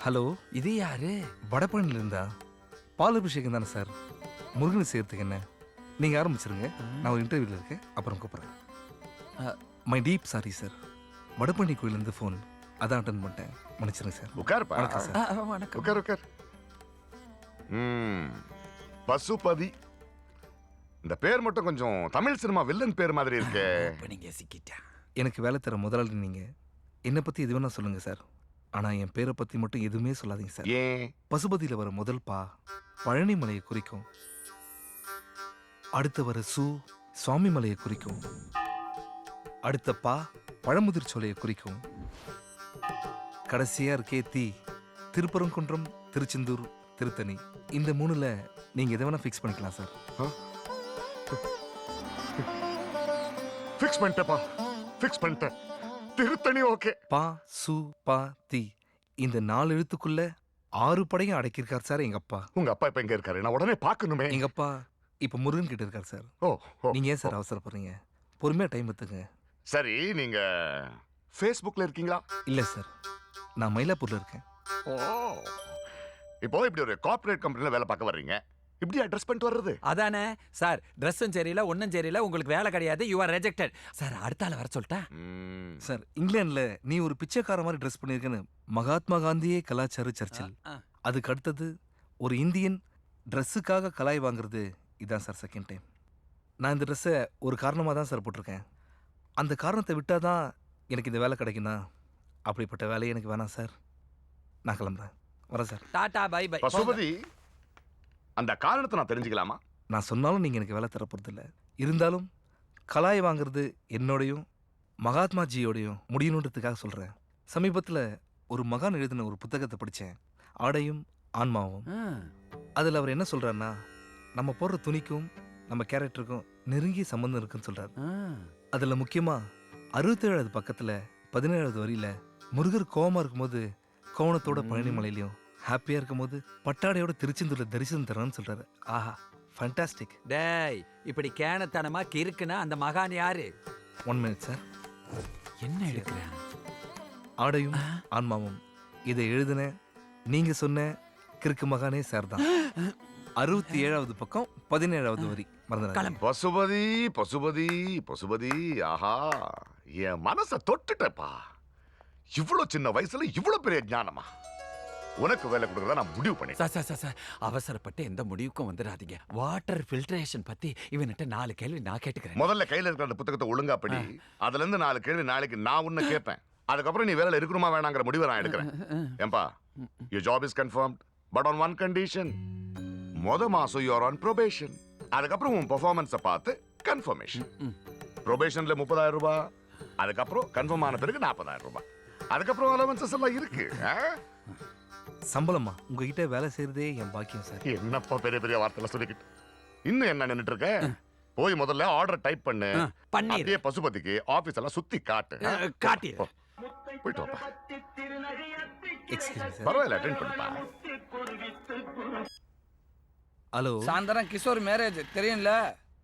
Hello, இது யாரு? வடபழனில இருந்தா பால் அபிஷேகம் தானே சார்? முருகனை செய்யறதுக்கு என்ன? நீங்க ஆரம்பிச்சிருங்க, நான் ஒரு இன்டர்வியூல இருக்கேன், அப்புறம் கூப்பிடுறேன். My deep sorry sir, Vadapalani கோயிலேருந்து ஃபோன், அதான் அட்டன் பண்ணிட்டேன், மன்னிச்சிருங்க சார். உட்காருப்பா. வணக்கம் சார். வணக்கம். உட்கார் உட்கார். பசுபதி. இந்த பேர் மட்டும் கொஞ்சம் தமிழ் சினிமா வில்லன் பேர் மாதிரி இருக்கே. இப்ப நீங்க சிக்கிட்டா. எனக்கு வேலை தர முதலாளி நீங்க. என்னை பத்தி எது வேணா சொல்லுங்க சார், ஆனா என் பேரை பத்தி மட்டும் எதுவுமே சொல்லாதீங்க சார். ஏன்? பசுபதியில வர முதல் பா பழனி மலையை குறிக்கும், அடுத்து வர சுவாமி மலையை குறிக்கும், அடுத்த பா பழமுதிர் சோலையை குறிக்கும், கடைசியா இருக்கே திருப்பரங்குன்றம், திருச்செந்தூர், திருத்தணி. இந்த மூணுல நீங்க எதை வேணா ஃபிக்ஸ் பண்ணிக்கலாம் சார். ஃபிக்ஸ் பண்ணிட்டேப்பா, ஃபிக்ஸ் பண்ணிட்டேன். திருத்தணி ஓகே. பா தி இந்த 4 எழுத்துக்குள்ள 6 படையும் அடக்கியிருக்கார் சார் எங்க அப்பா. உங்க அப்பா இப்ப எங்க இருக்காரு? நான் உடனே பார்க்கணுமே. எங்க அப்பா இப்ப முருகன் கிட்ட இருக்கார் சார். நீங்க ஏன் சார் அவசரப்படுறீங்க? பொறுமையா டைம் எடுத்துங்க. சரி, நீங்க ஃபேஸ்புக்ல இருக்கீங்களா? இல்ல சார், நான் மயிலாப்பூர்ல இருக்கேன். இப்போ இப்படி ஒரு கார்ப்பரேட் கம்பெனில வேலை பார்க்க வர்றீங்க, இப்படி அட்ரஸ் பண்ணிட்டு வர்றது? அதானே சார், ட்ரெஸ்ஸும் சரியில்லை, ஒன்னும் சரியில்லை, உங்களுக்கு வேலை கிடையாது, யூ ஆர் ரிஜெக்டட். சார் அடுத்த ஆள வர சொல்லிட்டா? சார், இங்கிலாந்துல நீ ஒரு பிச்சைக்கார மாதிரி ட்ரெஸ் பண்ணிருக்கேன்னு மகாத்மா காந்தியே கலாச்சார சர்ச்சில். அதுக்கு அடுத்தது ஒரு இந்தியன் ட்ரெஸ்ஸுக்காக கலாய் வாங்குறது இதான் சார் செகண்ட் டைம். நான் இந்த ட்ரெஸ்ஸை ஒரு காரணமாக தான் சார் போட்டிருக்கேன். அந்த காரணத்தை விட்டால் தான் எனக்கு இந்த வேலை கிடைக்குன்னா அப்படிப்பட்ட வேலையை எனக்கு வேணாம் சார். நான் கிளம்புறேன், வரேன் sir. Tata bye bye. Pasupathi, அந்த காரணத்தை நான் தெரிஞ்சுக்கலாமா? நான் சொன்னாலும் நீங்கள் எனக்கு வேலை தரப்போகிறது இல்லை. இருந்தாலும் கலாய் வாங்குறது என்னோடையும் மகாத்மாஜியோடையும் முடியணுன்றதுக்காக சொல்கிறேன். சமீபத்தில் ஒரு மகான் எழுதின ஒரு புத்தகத்தை படித்தேன், ஆடையும் ஆன்மாவும். அதில் அவர் என்ன சொல்கிறாருன்னா, நம்ம போடுற துணிக்கும் நம்ம கேரக்டருக்கும் நெருங்கிய சம்பந்தம் இருக்குன்னு சொல்கிறார். அதில் முக்கியமாக 67வது பக்கத்தில் 17வது வரியில் முருகர் கோவமாக இருக்கும்போது கோவணத்தோட பழனி மலையிலையும், ஹாப்பியாக இருக்கும் போது பட்டாடையோட திருச்செந்தூரில் தரிசனம் தரணும்னு சொல்கிறாரு. ஆஹா, ஃபண்டாஸ்டிக். டேய், இப்படி கேனத்தனமா கிறுக்குனா அந்த மகான் யாரு? 1 மினிட் சார். என்ன எடுக்கிறேன்? ஆடையும் ஆன்மாவும் இதை எழுதின நீங்க சொன்ன கிறுக்கு மகானே சார் தான். 67வது பக்கம் 17வது வரி. மறந்துடாதீங்க. பசுபதி பசுபதி பசுபதி. ஆஹா, என் மனசை தொட்டுட்டப்பா. இவ்வளவு சின்ன வயசுல இவ்வளவு பெரிய ஞானமா? உனக்கு வேலை கொடுக்கறத நான் முடிவு பண்ணேன். சார், அவசரப்பட்டு எந்த முடிவுக்கும் வந்துடாதீங்க. வாட்டர் ஃபில்ட்ரேஷன் பத்தி இவன்கிட்ட 4 கேள்வி நான் கேட்டுக்கிறேன். முதல்ல கையில இருக்கிற அந்த புத்தகத்தை ஒழுங்கா படி. அதுல இருந்து 4 கேள்வி நாளைக்கு நான் உன்னை கேட்பேன். அதுக்கப்புறம் நீ வேலையில இருக்கணுமா வேணாங்கிற முடிவை நான் எடுக்கிறேன். ஏன்பா, your job is confirmed but on one condition. மாசம் you are on probation. அதுக்கப்புறம் உன் பெர்ஃபார்மன்ஸை பார்த்து கன்ஃபர்மேஷன். ப்ரொபேஷன்ல 30,000 ரூபாய், அதுக்கப்புறம் கன்ஃபார்ம் ஆன பிறகு 40,000 ரூபாய், அதுக்கப்புறம் அலவன்சஸ் எல்லாம் இருக்கு. சம்பளமா உங்ககிட்ட வேலை செய்யறதே என் பாக்கியம் சார். என்னப்பா பெரிய பெரிய வார்த்தைலாம் சொல்லிக்கிட்டு இன்னும் என்ன நின்னுட்டு இருக்க? போய் முதல்ல ஆர்டர் டைப் பண்ணு. அப்படியே பசுபதிக்கு ஆபீஸ் எல்லாம் சுத்தி காட்டு. காட்டி போயிட்டு வாப்பா. Excuse sir. பரவாயில்ல, அட்டெண்ட் பண்ணுப்பா. ஹலோ, சாயந்தரம் கிஷோர் மேரேஜ் தெரியும்ல?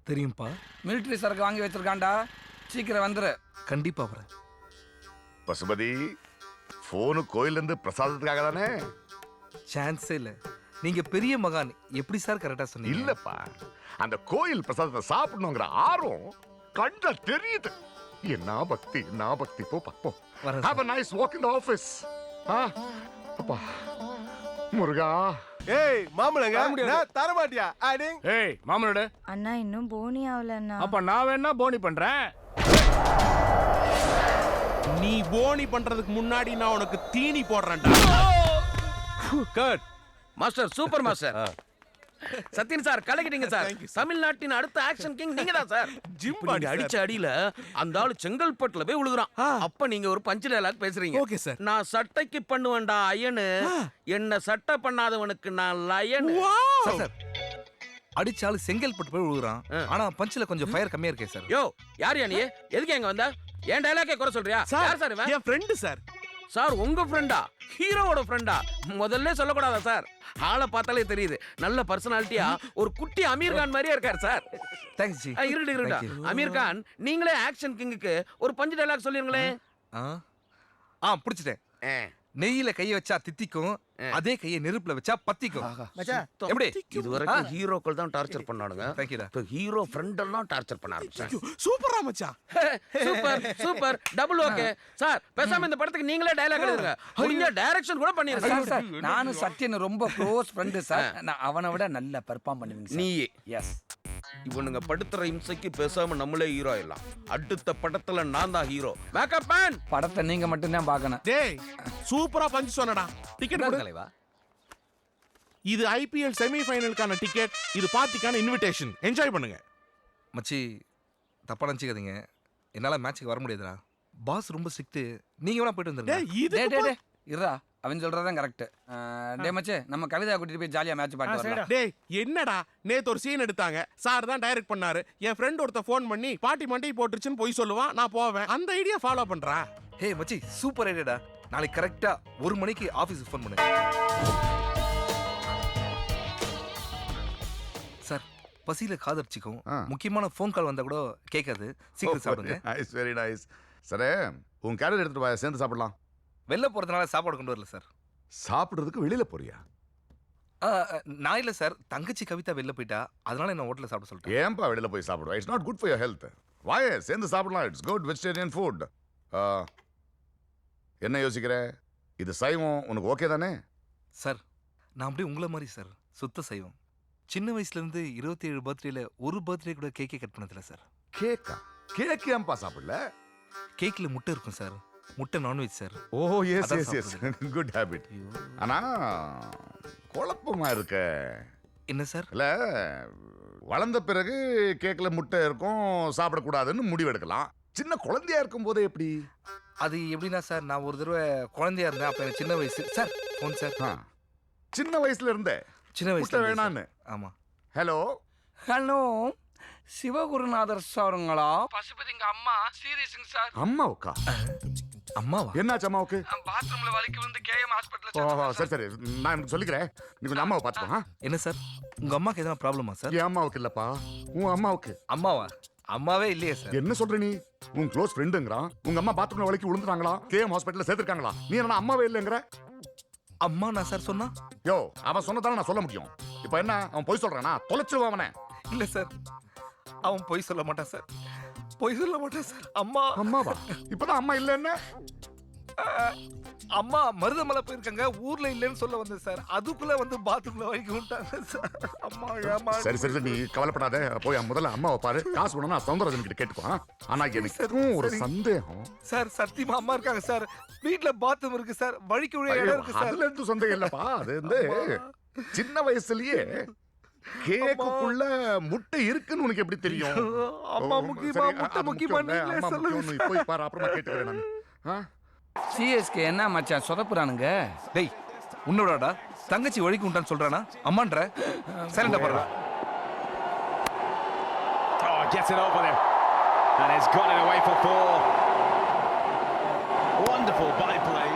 தெரியும்பா. மிலிட்டரி சரக்கு வாங்கி வச்சிருக்காண்டா, சீக்கிரம் வந்துரு. கண்டிப்பா வரேன். பசுபதி, போனு கோயில இருந்து பிரசாதத்துக்காக தானே? சான்ஸே இல்ல. நீங்க பெரிய மகான், எப்படி சார் கரெக்டா சொன்னீங்க? இல்லப்பா, அந்த கோயில் பிரசாதத்தை சாப்பிடணுங்கிற ஆர்வம் கண்ட தெரியுது. என்ன பக்தி, என்ன பக்தி. போப்பா போ. Have a nice walk in the office. அப்பா முருகா. ஏய் மாமலங்க, நான் தர மாட்டியா? ஏய் மாமலோட அண்ணா இன்னும் போனி ஆகல அண்ணா. அப்ப நான் வேணா போனி பண்றேன். நீ போனி பண்றதுக்கு முன்னாடி நான் உனக்கு தீனி போடுறேன்டா. Cut master, super master. Sathyan sir, கலக்கிட்டீங்க சார். தமிழ்நாட்டின் அடுத்த ஆக்ஷன் கிங் நீங்க தான் சார். நீங்க அடிச்ச அடியில அந்த ஆளு செங்கல்பட்டுல போய் விழுகுறான். அப்ப நீங்க ஒரு பஞ்ச் டயலாக் பேசுறீங்க. Okay sir. நான் சட்டைக்கு பண்ணுவேன்டா அயனு, என்ன சட்டை பண்ணாதவனுக்கு நான் லயனு. சார், அடிச்சாலும் செங்கல்பட்டு போய் விழுகுறான், ஆனா பஞ்சில கொஞ்சம் ஃபயர் கம்மியா இருக்கே சார். யோ, யார் நீ? எதுக்கு எங்க வந்த? ஏன் டயலாக்கே குறை சொல்றியா? யார் சார் இவன்? என் ஃப்ரெண்ட் சார். சார் உங்க ஃப்ரெண்டா? ஹீரோவோட ஃப்ரெண்டா? முதல்ல சொல்லக்கூடாதா சார்? ஆளை பார்த்தாலே தெரியுது, நல்ல பர்சனாலிட்டியா ஒரு குட்டி அமீர் கான் மாதிரியே இருக்காரு சார். Thanks G. இருடா அமீர் கான், நீங்களே ஆக்ஷன் கிங்குக்கு ஒரு பஞ்சு டயலாக் சொல்லிருங்களேன். பிடிச்சிட்டேன். நெய்யில கைய வச்சா தித்திக்கும், அதே கையை நெருப்புல வச்சா பத்திக்கும். மச்சான், எப்படி? இது வரைக்கும் ஹீரோக்கள் தான் டார்ச்சர் பண்ணானுங்க. தேங்க்யூடா. இப்போ ஹீரோ ஃப்ரெண்ட் எல்லாம் டார்ச்சர் பண்ண ஆரம்பிச்சாங்க. சூப்பரா மச்சான். Super super double okay sir. பேசாம இந்த படத்துக்கு நீங்களே டயலாக் எழுதுங்க. முடிஞ்ச டைரக்ஷன் கூட பண்ணிருங்க. சார் சார் நானும் சத்யன் ரொம்ப க்ளோஸ் ஃப்ரெண்டு சார். நான் அவனை விட நல்லா பெர்ஃபார்ம் பண்ணுவீங்க நீ எஸ். இவனுங்க படுத்துற இம்சைக்கு பேசாம நம்மளே ஹீரோ ஆயிடலாம். அடுத்த படத்துல நான் தான் ஹீரோ. Makeup man. படத்தை நீங்க மட்டும் தான் பார்க்கணும். டேய் சூப்பரா பஞ்ச் சொன்னடா. டிக்கெட் கொடு. தலைவா இது ஐபிஎல் செமி ஃபைனலுக்கான டிக்கெட். இது பார்ட்டிக்கான இன்விடேஷன். என்ஜாய் பண்ணுங்க. மச்சி தப்பா நினச்சிக்காதீங்க, என்னால் மேட்ச்சுக்கு வர முடியாதுடா. பாஸ் ரொம்ப ஸ்ட்ரிக்ட்டு. நீங்கள் வேணா போயிட்டு வந்துருங்க. டேய் இது டே டே டே இருடா, அவன் சொல்றதான் கரெக்ட். டே மச்சே, நம்ம கவிதா கூட்டிட்டு போய் ஜாலியா மேட்ச் பார்த்து வரலாம். டேய் என்னடா நேத்து ஒரு சீன் எடுத்தாங்க. சார் தான் டைரக்ட் பண்ணாரு. என் ஃப்ரெண்ட் ஒருத்த ஃபோன் பண்ணி பாட்டி மண்டி போட்டுருச்சுன்னு போய் சொல்லுவான். நான் போவேன். அந்த ஐடியா ஃபாலோ பண்றா. ஹே மச்சி, சூப்பர் ஐடியாடா. நாளைக்கு கரெக்டாக 1 மணிக்கு ஆஃபீஸுக்கு ஃபோன் பண்ணுங்க. சார், பசியில் காதடிச்சிக்கும். முக்கியமான ஃபோன் கால் வந்தால் கூட கேட்காது. சீக்கிரம் சாப்பிடுங்க. Nice, very nice. சரே, உன் கேரியர் எடுத்துட்டு வா, சேர்ந்து சாப்பிடலாம். வெளில போகிறதுனால சாப்பாடு கொண்டு வரல சார். சாப்பிடுறதுக்கு வெளியில போறியா? நான் இல்லை சார், தங்கச்சி கவிதா வெளில போயிட்டா, அதனால என்ன ஹோட்டலில் சாப்பிட சொல்லிட்டேன். ஏன்பா வெளியில போய் சாப்பிடுவா? It's not good for your health. வாயே சேர்ந்து சாப்பிடலாம். It's good vegetarian food. என்ன யோசிக்கிற? இது சைவம் உனக்கு ஓகே தானே? சார், நான் அப்படியே உங்களை மாதிரி சார், சுத்த சைவம். சின்ன வயசுலேருந்து 27 பர்த்டேல ஒரு பர்த்டே கூட கேக்கே கட் பண்ணதில்ல சார். கேக்கா? கேக் ஏன்பா சாப்பிடல? கேக்கில் முட்டை இருக்கும் சார். முட்டை நான்வெஜ் சார். ஓ எஸ் அதான் எஸ் எஸ், குட் ஹேபிட். ஆனா குழப்பமா இருக்க. என்ன சார்? இல்ல, வளர்ந்த பிறகு கேக்ல முட்டை இருக்கும், சாப்பிடக்கூடாதுன்னு முடிவெடுக்கலாம். சின்ன குழந்தையா இருக்கும் போதே எப்படி? அது எப்படின்னா சார், நான் ஒரு தடவை குழந்தையா இருந்தேன். அப்போ எனக்கு சின்ன வயசு. Sir phone sir. சின்ன வயசுல இருந்தே சின்ன முட்டை வயசுல வேணான்னு? ஆமாம். ஹலோ ஹலோ, சிவகுருநாதர் சாருங்களா? பசுபதிங்க அம்மா சீரியஸுங்க சார். அம்மாவுக்கா? அம்மாவா? என்னாச்சு அம்மாவுக்கு? பாத்ரூம்ல வலிக்கு வந்து கேஎம் ஓ ஹாஸ்பிடல்ல. சரி சரி, நான் எனக்கு சொல்லிக்கிறேன். நீ கொஞ்சம் அம்மாவை பார்த்துக்கோ. என்ன சார், உங்கள் அம்மாவுக்கு எதனா ப்ராப்ளமா சார்? என் அம்மாவுக்கு இல்லப்பா, உன் அம்மாவுக்கு. அம்மாவா? அம்மாவே இல்லையே சார். என்ன சொல்ற நீ? உன் க்ளோஸ் ஃப்ரெண்டுங்கறான். உங்க அம்மா பாத்ரூம்ல வலிக்கு விழுந்துட்டாங்களா? கேஎம் ஹாஸ்பிடல்ல சேர்த்திருக்காங்களா? நீ என்ன அம்மாவே இல்லங்கற? அம்மா நான் சார் சொன்னா? யோ, அவன் சொன்னதால நான் சொல்ல முடியும். இப்போ என்ன அவன் பொய் சொல்றானா? தொலைச்சிடுவான் அவனை. இல்லை சார், அவன் பொய் சொல்ல மாட்டான் சார். பொய் சொல்ல மாட்டான் சார். அம்மா. அம்மாவா? இப்பதான் அம்மா இல்லன்னு. அம்மா மருதமலை போயிருக்காங்க, ஊர்ல இல்லைன்னு சொல்ல வந்தேன் சார். அதுக்குள்ள வந்து பாத்ரூம்ல வலிக்கு விட்டாங்க சார். அம்மா ஏமா. சரி சரி சரி, நீ கவலைப்படாத. போய் முதல்ல அம்மாவை பாரு. காசு வேணும்னா சௌந்தரராஜன் கிட்ட கேட்டுக்கோ. ஆனா எனக்கு ஒரு சந்தேகம் சார். சத்தியமா அம்மா இருக்காங்க சார். வீட்ல பாத்ரூம் இருக்கு சார். வழிக்கு விழ இடம் இருக்கு சார். அதுல இருந்து சந்தேகம் இல்லப்பா. அது வந்து சின்ன வயசுலயே கேக்குக்குள்ள முட்டை இருக்குன்னு உனக்கு எப்படி தெரியும்? அம்மா முக்கியமா, முட்டை முக்கியமா, நீங்களே சொல்லுங்க. போய் பாரு, அப்புறமா கேட்டுக்கிறேன் நான். சிஎஸ்கே என்ன மச்சான் சொதப்புறானுங்க? டேய், உன்னோடடா தங்கச்சி வழிக்கு உண்டான்னு சொல்றானா? அம்மான்ற சைலண்டா போறா. Oh, gets it over there. And has got it away for 4. Wonderful byplay.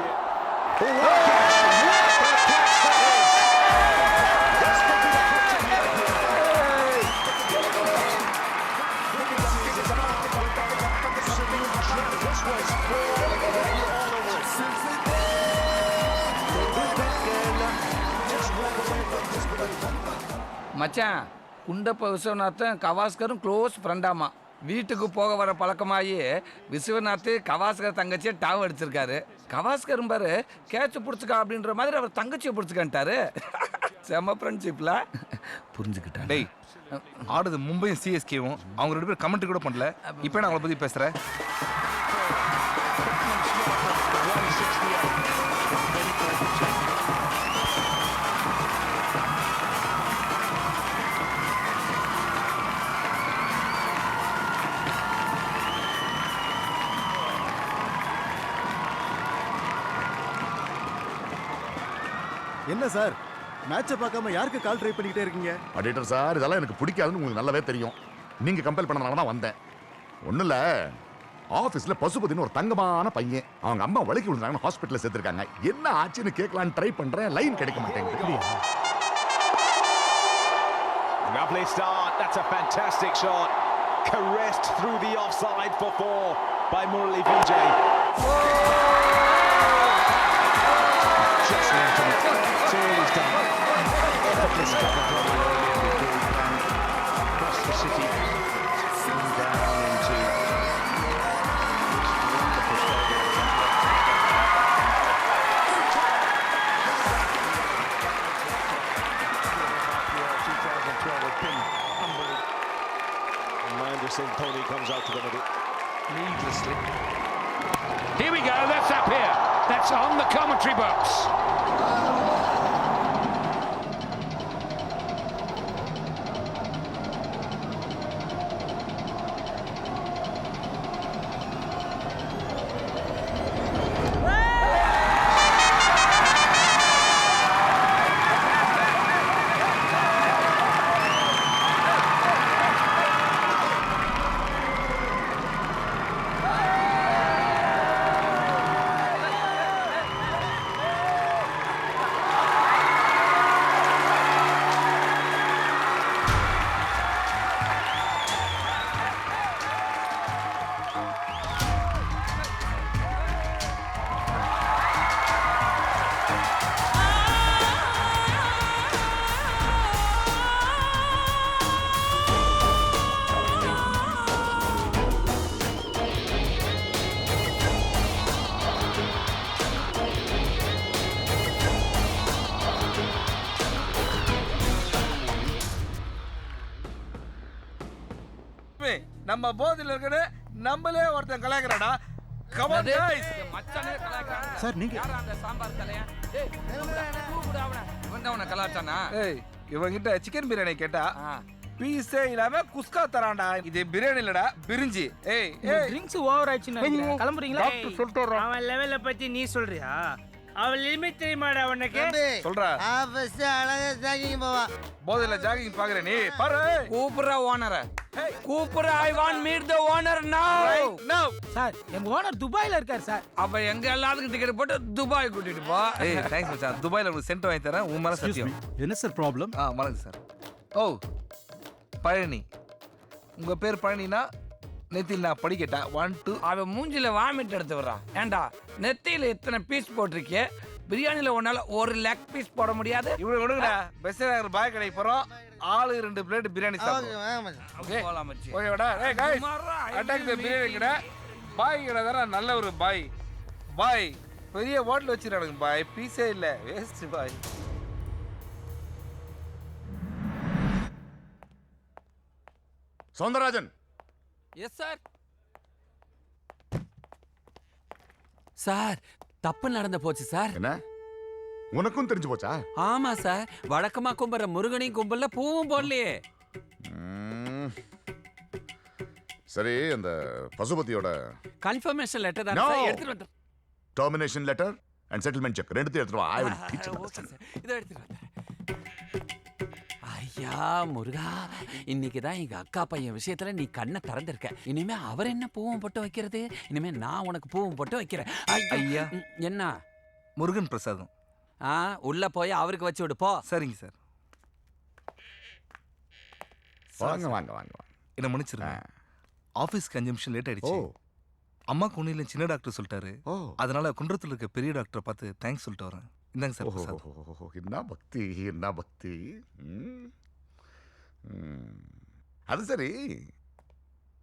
மச்சான், குண்டப்ப விஸ்வநாதன் கவாஸ்கரும் க்ளோஸ் ஃப்ரெண்டாமா. வீட்டுக்கு போக வர பழக்கமாகி விஸ்வநாத் கவாஸ்கர் தங்கச்சியை டாவ் அடிச்சிருக்காரு. கவாஸ்கரும் பாரு கேட்ச பிடிச்சிக்கா அப்படின்ற மாதிரி அவர் தங்கச்சியை பிடிச்சிக்கான்ட்டாரு. செம ஃப்ரெண்ட்ஷிப்ல புரிஞ்சுக்கிட்டேன். டேய், ஆடுது மும்பையும் சிஎஸ்கேவும். அவங்க 2 பேரும் கமெண்ட் கூட பண்ணல. இப்போ நான் அவங்கள பத்தி பேசுறேன். என்ன சார், மேட்சை பார்க்காம யாருக்கு கால் ட்ரை பண்ணிக்கிட்டே இருக்கீங்க? அடிட்டர் சார், இதெல்லாம் எனக்கு பிடிக்காதுன்னு உங்களுக்கு நல்லாவே தெரியும். நீங்க கம்பேர் பண்ணனால தான் வந்தேன். ஒன்றும் இல்லை, ஆஃபீஸில் பசுபதினு ஒரு தங்கமான பையன். அவங்க அம்மா வலிக்கு விழுந்தாங்கன்னு ஹாஸ்பிட்டலில் சேர்த்துருக்காங்க. என்ன ஆச்சுன்னு கேட்கலான்னு ட்ரை பண்ணுறேன். லைன் கிடைக்க மாட்டேங்குது. Lovely start. That's a fantastic shot. Caressed through the offside for 4 by Murali Vijay. just left on it. That's all he's done. Effortless cover from across the city and down into wonderful stadium. Mahendra Singh Dhoni comes out to the middle needlessly. Here we go, that's up here. That's on the commentary box. நம்ம போதில இருக்கனே நம்மளே ஒருத்தன் கலாய்க்கறாடா. Come on guys. மச்சானே கலாய்க்கறான். Sir நீங்க யாரா அந்த சாம்பார் தலையா? டேய் கூப்பிடு அவன. இவன் அவன கலாய்ச்சானா? ஏய் இவன்கிட்ட சிக்கன் பிரியாணி கேட்டா பீஸே இல்லாம குஸ்கா தரான்டா. இது பிரியாணி இல்லடா பிரிஞ்சி. ஏய் ஏய் ட்ரிங்க்ஸ் ஓவர் ஆயிடுச்சுன்னு நினைக்கிறேன். கிளம்புறீங்களா? டாக்டர் சொல்லிட்டோம். அவன் லெவல பத்தி நீ சொல்றியா? அவன் லிமிட் தெரியுமாடா உனக்கு? சொல்றா. ஃபர்ஸ்ட் அழகா ஜாகிங் போவா. போதில ஜாகிங் பாக்குற நீ பாரு. கூப்பிடுற ஓனர. கூப்பிடுற I want meet the owner நவ. நவ. சார் எங்க ஓனர் துபாயில இருக்கார் சார். அப்ப எங்க எல்லாத்துக்கும் டிக்கெட் போட்டு துபாய் கூட்டிட்டு போ. ஏய் தேங்க்ஸ் மச்சான். துபாயில உங்களுக்கு சென்ட் வாங்கி தரேன். உன் மேல சத்தியம். என்ன சார் ப்ராப்ளம்? வணக்கம் சார். ஓ பழனி. உங்க பேர் பழனினா நெத்தியில் நான் படிக்கட்டா 1 2 அவன் மூஞ்சில வாமிட் எடுத்து வர்றான். ஏண்டா நெத்தியில இத்தனை பீஸ் போட்டிருக்கே, பிரியாணில ஒன்னால ஒரு லெக் பீஸ் போட முடியாது? இவ்வளவு கொடுங்கடா. பெஸ்ட் நகர் பாய் கடைக்கு போறோம். ஆளு 2 பிளேட் பிரியாணி சாப்பிடுவோம். ஓகே போலாம் மச்சி. ஓகேடா. ஏய் गाइस அட்டாக் தி பிரியாணி கடை. பாய் கடை தான நல்ல ஒரு பாய். பாய் பெரிய ஹோட்டல் வச்சிருக்கானுங்க பாய். பீஸே இல்ல. வேஸ்ட் பாய். சௌந்தரராஜன். Yes sir. சார் தப்பு நடந்து போச்சு சார். என்ன உனக்கும் தெரிஞ்சு போச்சா? ஆமா சார். வழக்கமா கும்புற முருகனையும் கும்பல்ல பூவும் போடலையே. சரி அந்த பசுபதியோட கன்ஃபர்மேஷன் லெட்டர் தான் சார் எடுத்துட்டு வந்து. Termination letter and settlement check ரெண்டுத்தையும் எடுத்துட்டு வா. I will teach you. Okay sir. இத எடுத்துட்டு வந்து. ஐயா முருகா, இன்னைக்கு தான் எங்க அக்கா பையன் விஷயத்துல நீ கண்ணை திறந்திருக்க. இனிமே அவர் என்ன பூவும் போட்டு வைக்கிறது? இனிமே நான் உனக்கு பூவும் போட்டு வைக்கிறேன். ஐயா என்ன? முருகன் பிரசாதம். உள்ள போய் அவருக்கு வச்சு விடு போ. சரிங்க சார். வாங்க வாங்க வாங்க. என்ன மன்னிச்சிருங்க. ஆபீஸ் கன்ஜம்ஷன் லேட் ஆயிடுச்சு. அம்மா குனில சின்ன டாக்டர் சொல்லிட்டாரு. அதனால குன்றத்துல இருக்க பெரிய டாக்டரை பார்த்து தேங்க்ஸ் சொல்லிட்டு வரேன். இந்தாங்க சார் பிரசாதம். என்ன பக்தி என்ன பக்தி. அது சரி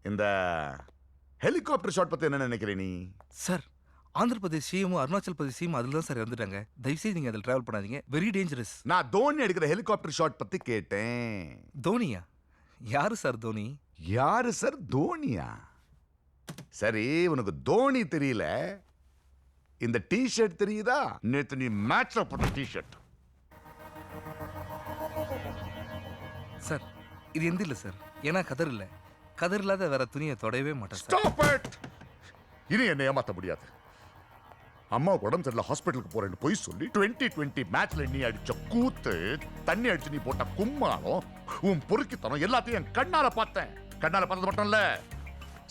இந்த ஹெலிகாப்டர் ஷாட் பத்தி என்ன நினைக்கிறே நீ? Sir Andhra Pradesh CM Arunachal Pradesh CM அதில் தான் சார் வந்துட்டாங்க. தயவுசெய்து நீங்க அதில் டிராவல் பண்ணாதீங்க. Very dangerous. நான் தோனி எடுக்கிற ஹெலிகாப்டர் ஷாட் பத்தி கேட்டேன். தோனியா? யாரு சார் தோனி? யாரு சார் தோனியா? சரி உனக்கு தோனி தெரியல, இந்த டி-ஷர்ட் தெரியுதா? நேத்து நீ மேட்ச்ல போட்ட டி-ஷர்ட். சார் இது எந்த இல்ல சார். ஏன்னா கதர் இல்ல. கதர் இல்லாத வேற துணியை தொடவே மாட்டேன் சார். Stop it. இனி என்ன ஏமாத்த முடியாது. அம்மா உடம்பு சரியில்லை ஹாஸ்பிட்டலுக்கு போறேன்னு போய் சொல்லி 2020 மேட்ச்ல நீ அடிச்ச கூத்து, தண்ணி அடிச்சு நீ போட்ட கும்மாளம், உன் பொறுக்கித்தனம் எல்லாத்தையும் என் கண்ணால பார்த்தேன். கண்ணால பார்த்தது மட்டும் இல்ல,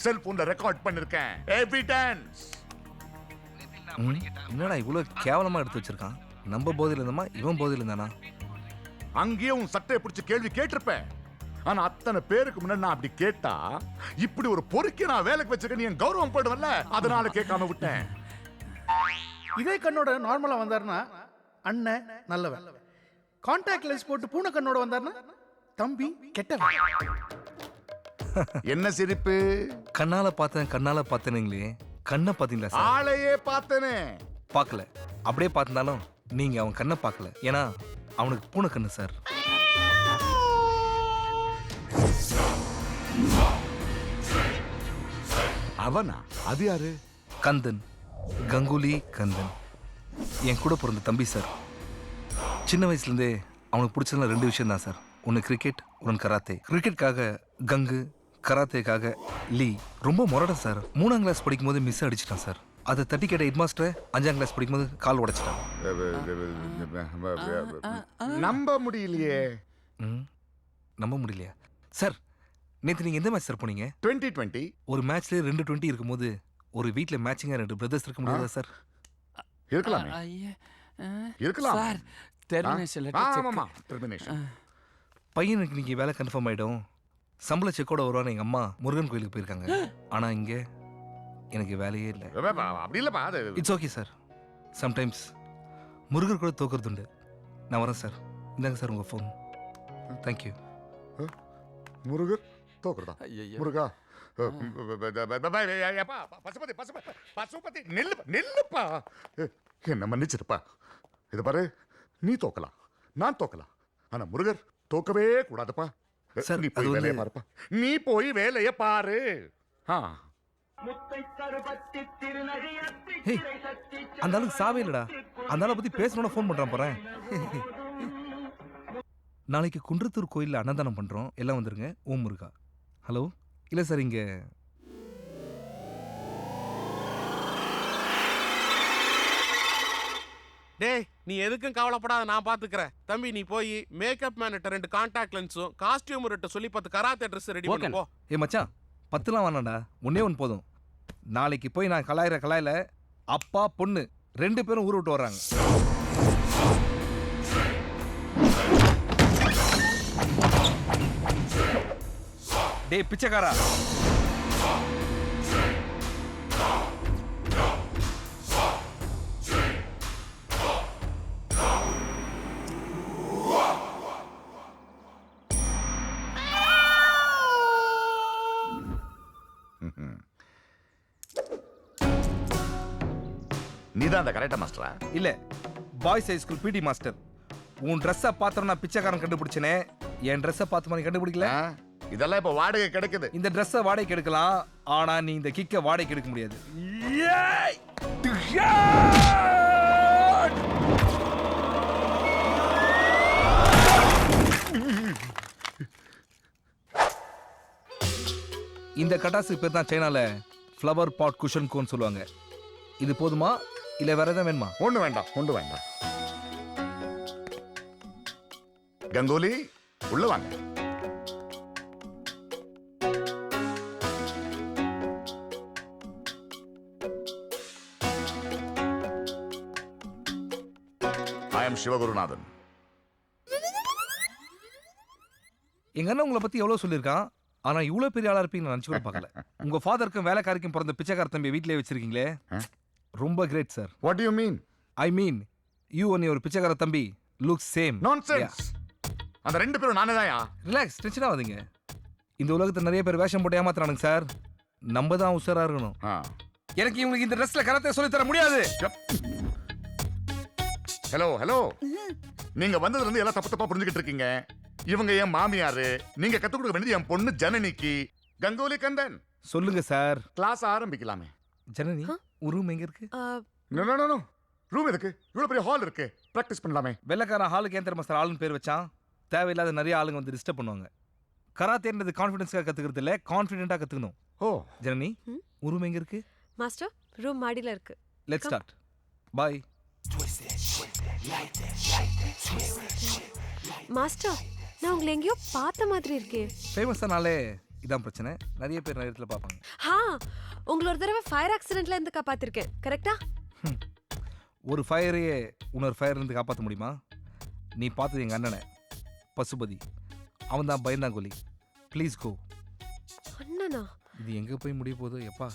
செல்போன்ல ரெக்கார்ட் பண்ணிருக்கேன். எவிடன்ஸ். என்னடா இவ்வளவு கேவலமா எடுத்து வச்சிருக்கான்? நம்ம போதையில இருந்தமா இவன் போதையில இருந்தானா? அங்கேயே உன் சட்டையை பிடிச்சு கேள்வி கேட்டிருப்பேன். ஆனா அத்தனை பேருக்கு முன்னாடி நான் அப்படி கேட்டா இப்படி ஒரு பொறுக்கி நான் வேலைக்கு வச்சிருக்க நீ என் கௌரவம் போயிடுவல்ல, அதனால கேட்காம விட்டேன். இதே கண்ணோட நார்மலா வந்தாருன்னா அண்ணன் நல்லவன். கான்டாக்ட் லென்ஸ் போட்டு பூனை கண்ணோட வந்தாருன்னா தம்பி கெட்டவன். என்ன சிரிப்பு? கண்ணால பார்த்தேனுங்களே, கண்ணை பார்த்தீங்களா சார்? ஆளையே பார்த்தனே. பார்க்கல. அப்படியே பார்த்திருந்தாலும் நீங்க அவன் கண்ணை பார்க்கல. ஏன்னா அவனுக்கு பூனை கண்ணு சார். அவனா? அது யாரு? கந்தன், கங்குலி கந்தன், என் கூட பிறந்த தம்பி சார். சின்ன வயசுலேருந்தே அவனுக்கு பிடிச்சதுலாம் 2 விஷயம் தான் சார். ஒன்று கிரிக்கெட், ஒன்று கராத்தே. கிரிக்கெட்டுக்காக கங்கு, கராத்தேக்காக லீ. ரொம்ப முரடன் சார். 3ஆம் கிளாஸ் படிக்கும்போது மிஸ் அடிச்சிட்டான் சார். அதை தட்டி கேட்ட ஹெட் மாஸ்டர் 5ஆம் கிளாஸ் படிக்கும்போது கால் உடைச்சிட்டான். நம்ப முடியலையே. நம்ப முடியலையா சார்? நேற்று நீங்கள் எந்த மேட்ச் சார் போனீங்க? 2020. ஒரு மேட்ச்லேயே 2 20 இருக்கும்போது ஒரு வீட்டில் மேட்சிங்காக 2 பிரதர்ஸ் இருக்க முடியாதா சார்? இருக்கலாமே. இருக்கலாம் சார் டெர்மினேஷன் ஆமாமா, டெர்மினேஷன். பையனுக்கு இன்னைக்கு வேலை கன்ஃபார்ம் ஆகிடும், சம்பள செக்கோட வருவான்னு எங்கள் அம்மா முருகன் கோயிலுக்கு போயிருக்காங்க. ஆனால் இங்கே எனக்கு வேலையே இல்லை. அப்படி இல்லப்பா. அது it's okay sir. Sometimes Murugar கூட தோக்குறது உண்டு. நான் வரேன் சார். இந்தாங்க சார் உங்கள் ஃபோன். தேங்க்யூ. முருகர் தோக்குறதா? முருகா பசுபதி பசுபதி பசுபதி நெல்லுப்பா. என்ன மன்னிச்சிருப்பா. இது பாரு, நீ தோக்கலாம், நான் தோக்கலாம், ஆனா முருகர் தோக்கவே கூடாதுப்பா. சார், நீ போய் வேலையை பாருப்பா. நீ போய் வேலையை பாரு. ஹேய், அந்த ஆளுக்கு சாவே இல்லடா. அந்த ஆளை பத்தி பேசணும்னு ஃபோன் பண்றான் போறேன். நாளைக்கு குன்றத்தூர் கோயிலில் அன்னதானம் பண்றோம், எல்லாம் வந்துருங்க. ஓம் முருகா. ஹலோ. இல்லை சார், இங்கே டேய், நீ எதுக்கும் கவலைப்படாத, நான் பாத்துக்கிறேன். தம்பி, நீ போய் மேக்கப் மேன்ட்ட 2 கான்டாக்ட் லென்ஸும் காஸ்டியூமர்ட்ட சொல்லி 10 கராத்தே ட்ரெஸ் ரெடி பண்ணி போ. ஏ மச்சான், 10லாம் வேணாண்டா, ஒன்னே ஒன்று போதும். நாளைக்கு போய் நான் கலாயில அப்பா பொண்ணு 2 பேரும் ஊர் விட்டு வர்றாங்க. டேய் பிச்சைக்காரா, நீதான் அந்த கரெக்டா மாஸ்டரா? இல்ல, boys high school PT master. உன் ட்ரெஸ்ஸை பார்த்தோம் நான் பிச்சைக்காரன் கண்டுபிடிச்சனே, என் ட்ரெஸ்ஸை பார்த்து மாதிரி கண்டுபிடிக்கல. இதெல்லாம் இப்ப வாடகை கிடைக்குது. இந்த ட்ரெஸ்ஸை வாடகைக்கு எடுக்கலாம், ஆனா நீ இந்த கிக்க வாடகைக்கு எடுக்க முடியாது. இந்த கட்டாசுக்கு பேர் தான் சைனால ஃப்ளவர் பாட் குஷன் கோன் சொல்லுவாங்க. இது போதுமா இல்ல வேற எதாவது வேணுமா? ஒண்ணு வேண்டாம், ஒண்ணு வேண்டாம். கங்குலி, உள்ள வாங்க. I am Sivagurunathan. எங்க அண்ணன் உங்களை பத்தி எவ்வளவு சொல்லியிருக்கான், ஆனா இவ்வளவு பெரிய ஆளா இருப்பீங்க நினைச்சு கூட பார்க்கல. உங்க ஃபாதருக்கும் வேலைக்காரிக்கும் பிறந்த பிச்சைக்கார தம்பியை வீட்டிலே வச்சிருக்கீங்களே, ரொம்ப great sir. What do you mean? I mean, you and your பிச்சைக்கார தம்பி look same. Nonsense. அந்த 2 பேரும் நானே தான்யா. ரிலாக்ஸ், டென்ஷன் ஆகாதீங்க. இந்த உலகத்துல நிறைய பேர் வேஷம் போட்டு ஏமாத்துறானுங்க சார். நம்ம தான் உஷாரா இருக்கணும். எனக்கு இவங்களுக்கு இந்த ட்ரெஸ்ல கராத்தே சொல்லி தர முடியாது. ஹலோ ஹலோ, நீங்க வந்ததுல இருந்து எல்லாம் தப்பு தப்பா புரிஞ்சுக்கிட்டு இருக்கீங்க. இவங்க என் மாமியாரு, நீங்க கத்து கொடுக்க வேண்டியது என் பொண்ணு ஜனனிக்கு. கங்குலி கந்தன். சொல்லுங்க சார். கிளாஸ் ஆரம்பிக்கலாமே. ஜனனி, ஒரு ரூம் எங்க இருக்கு? நோ நோ நோ, ரூம் எதுக்கு? இவ்வளவு பெரிய ஹால் இருக்கு, பிராக்டிஸ் பண்ணலாமே. வெள்ளக்காரன் ஹாலுக்கு ஏன் தெரியுமா சார் ஆளுன்னு பேர் வச்சான்? தேவையில்லாத நிறைய ஆளுங்க வந்து டிஸ்டர்ப் பண்ணுவாங்க. கராத்தேன்றது கான்ஃபிடன்ஸ்க்காக கத்துக்கிறது இல்ல, கான்ஃபிடென்ட்டா கத்துக்கணும். ஓ ஜனனி, ஒரு ரூம் எங்க இருக்கு? மாஸ்டர், ரூம் மாடியில இருக்கு. Let's start. பை. மாஸ்டர், நான் உங்களை எங்கேயோ பார்த்த மாதிரி இருக்கே. ஃபேமஸானாலே இதான் பிரச்சனை, நிறைய பேர் நிறைய இடத்துல பார்ப்பாங்க. உங்களை ஒரு தடவை ஃபயர் ஆக்சிடென்ட்ல இருந்து காப்பாத்திருக்கேன், கரெக்டா? ஒரு ஃபயரையே இன்னொரு ஃபயர் இருந்து காப்பாற்ற முடியுமா? நீ பார்த்தது எங்க அண்ணனை பசுபதி, அவன் தான் பயந்தாங்கோலி. Please go. அண்ணனா? இது எங்க போய் முடிய போதோ எப்பா.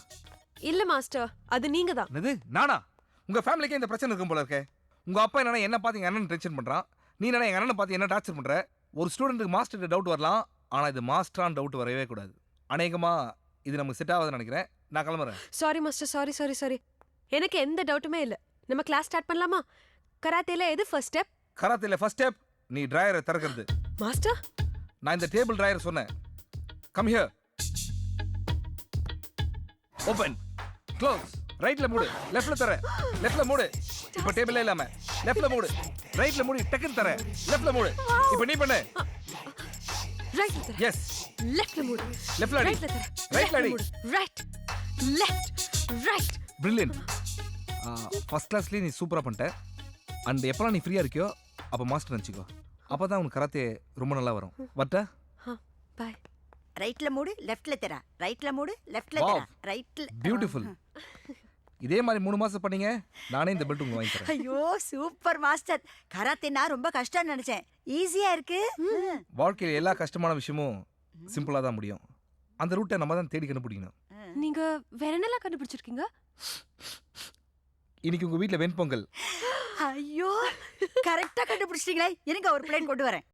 இல்ல மாஸ்டர், அது நீங்க தான். என்னது நானா? உங்க ஃபேமிலிக்கே இந்த பிரச்சனை இருக்கும் போல இருக்கே. உங்க அப்பா என்னன்னா என்ன பார்த்து எங்க அண்ணன் டென்ஷன் பண்றான், நீ என்ன எங்க அண்ணனை பார்த்து என்ன டார்ச்சர் பண்ற. ஒரு ஸ்டூடெண்ட்டுக்கு மாஸ்டர் டவுட் வரலாம், ஆனா இது மாஸ்டரான் டவுட் வரவே கூடாது. அநேகமா இது நமக்கு செட் ஆகாதுன்னு நினைக்கிறேன். நான் கிளம்புறேன். Sorry master, sorry. எனக்கு எந்த டவுட்டுமே இல்ல. நம்ம கிளாஸ் ஸ்டார்ட் பண்ணலாமா? கராத்தேல எது ஃபர்ஸ்ட் ஸ்டெப்? கராத்தேல ஃபர்ஸ்ட் ஸ்டெப் நீ டிராயரை திறக்கிறது. மாஸ்டர், நான் இந்த டேபிள் டிராயர் சொன்னேன். Come here. Open, close. ரைட்ல மூடு, லெஃப்ட்ல தர. லெஃப்ட்ல மூடு. இப்ப டேபிள்ல இல்லாம லெஃப்ட்ல மூடு. ரைட்ல மூடு, டக்குன்னு தர. லெஃப்ட்ல மூடு. இப்ப நீ பண்ணு. ரைட்ல தர. எஸ். லெஃப்ட்ல மூடு. லெஃப்ட்ல அடி. ரைட்ல தர. ரைட்ல அடி. Right. Left. Right. Brilliant. First கிளாஸ்லயே நீ சூப்பரா பண்ணிட்ட. அண்ட் எப்பலாம் நீ ஃப்ரீயா இருக்கியோ அப்ப மாஸ்டர் நினைச்சுக்கோ. அப்பதான் உனக்கு கராத்தே ரொம்ப நல்லா வரும். வட்டா? பை. ரைட்ல மூடு, லெஃப்ட்ல தர. ரைட்ல மூடு, லெஃப்ட்ல Wow. தர. ரைட்ல. பியூட்டிஃபுல். இதே மாதிரி 3 மாசம் பண்ணீங்க, நானே இந்த பெல்ட் உங்களுக்கு வாங்கி தரேன். ஐயோ சூப்பர் மாஸ்டர். கராத்தேனா ரொம்ப கஷ்டம்னு நினைச்சேன். ஈஸியா இருக்கு. வாழ்க்கையில் எல்லா கஷ்டமான விஷயமும் சிம்பிளா தான் முடியும். அந்த ரூட்டை நம்ம தான் தேடி கண்டுபிடிக்கணும். நீங்க வேற என்னலாம் கண்டுபிடிச்சிருக்கீங்க? இன்னைக்கு உங்க வீட்ல வெண்பொங்கல். ஐயோ கரெக்டா கண்டுபிடிச்சிட்டீங்களே. இருங்க ஒரு பிளேட் கொண்டு வரேன்.